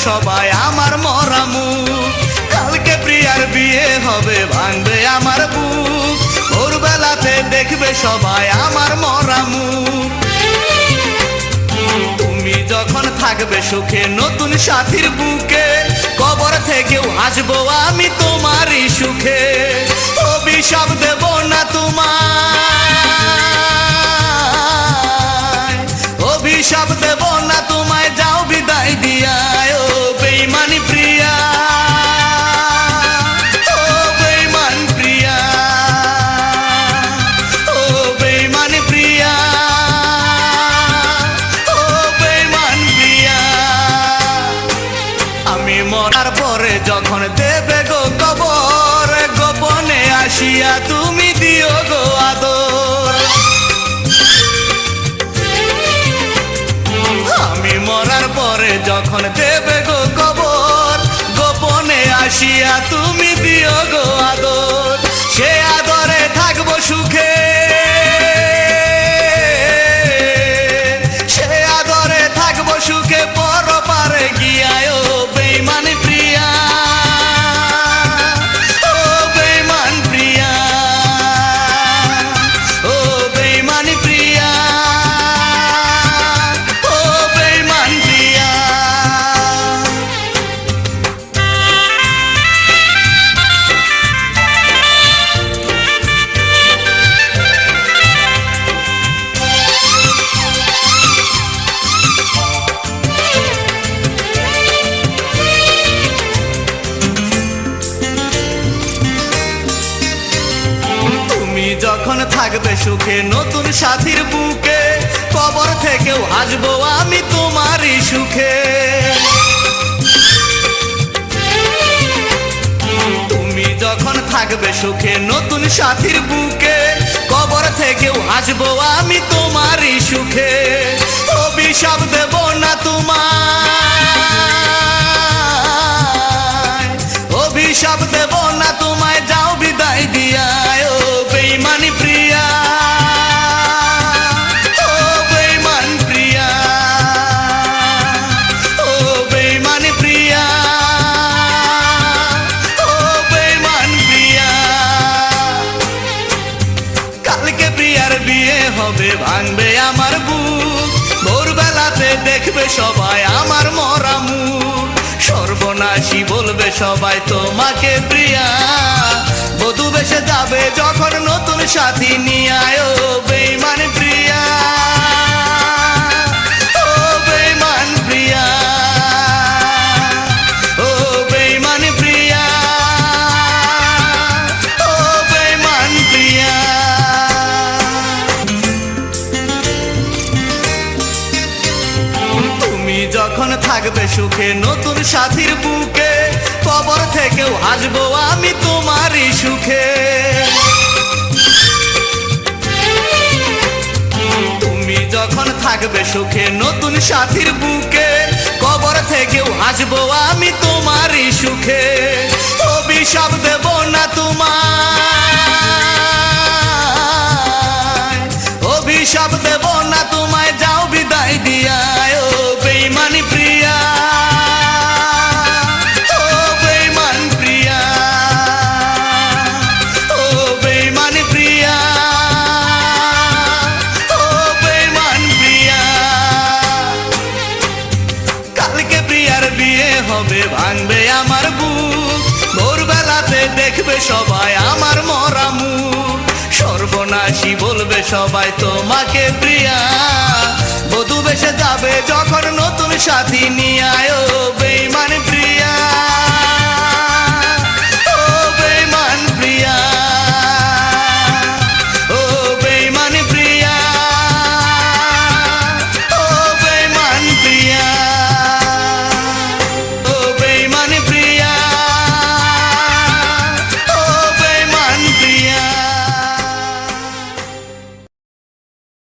সবাই আমার মরা মুখ। কালকে প্রিয়ার বিয়ে হবে, ভাঙবে আমার বুক। ভোরবেলাতে দেখবে সবাই আমার মরা মুখ। তুমি যখন থাকবে সুখে নতুন সাথীর বুকে, কবর থেকেও আসবো আমি তোমারই সুখে। অভিশাপ দেব না তোমায়, অভিশাপ দেব না তোমায়, যাও বিদায় দিয়া ও বেঈমানি প্রিয়া, ও বেঈমান প্রিয়া, ও বেঈমানি প্রিয়া, ও বেঈমান প্রিয়া। আমি মরার পরে যখন দেবে গো কবর, গোপনে আসিয়া তুমি দিও গো আদর। আমি মরার পরে যখন দেবে গো কবর, গোপনে আসিয়া তুমি দিও গো আদর। সে আদরে থাকবো সুখে, সে আদরে থাকবো সুখে, পরপারে গিয়ায় ও বেঈমানি প্রিয়া, ও বেঈমান প্রিয়া, ও বেঈমানি প্রিয়া, ও বেঈমান প্রিয়া। তুমি যখন থাকবে সুখে নতুন সাথীর বুকে, কবর থেকেও আসবো আমি তোমারই সুখে। তুমি যখন থাকবে সুখে নতুন সাথীর বুকে, কবর থেকেও আসবো আমি তোমারই সুখে। অভিশাপ দেব না তোমায়, অভিশাপ দেব না তোমায়, যাও বিদায় দিয়া ও বেঈমানি প্রিয়া, ও বেঈমান প্রিয়া, ও বেঈমানি প্রিয়া, ও বেঈমান প্রিয়া। কালকে প্রিয়ার বিয়ে হবে, ভাঙবে আমার বুক। ভোরবেলাতে দেখবে সবাই আমার মরা মুখ। সর্বনাশী বলবে সবাই তোমাকে প্রিয়া, বধূ বেশে যাবে যখন নতুন সাথী নিয়ে ও বেঈমান প্রিয়া, ও বেঈমান প্রিয়া, ও বেঈমান প্রিয়া, ও বেঈমান প্রিয়া। তুমি যখন থাকবে সুখে নতুন সাথীর বুকে, কবর থেকেও আসবো আমি তোমারই সুখে। তুমি যখন থাকবে সুখে নতুন সাথীর বুকে, কবর থেকেও আসবো আমি তোমারই সুখে। অভিশাপ দেব না তোমায়, অভিশাপ দেব না তোমায়, যাও বিদায় দিয়া ও বেঈমানি প্রিয়া, ও বেঈমান প্রিয়া, ও বেঈমানি প্রিয়া, ও বেঈমান প্রিয়া। কালকে প্রিয়ার বিয়ে হবে, ভাঙবে আমার বুক। ভোরবেলাতে দেখবে সবাই আমার মরা মুখ। সর্বনাশী বলবে সবাই তোমাকে প্রিয়া, বধূ বেশে যাবে যখন নতুন সাথী নিয়ে ও বেঈমান প্রিয়া।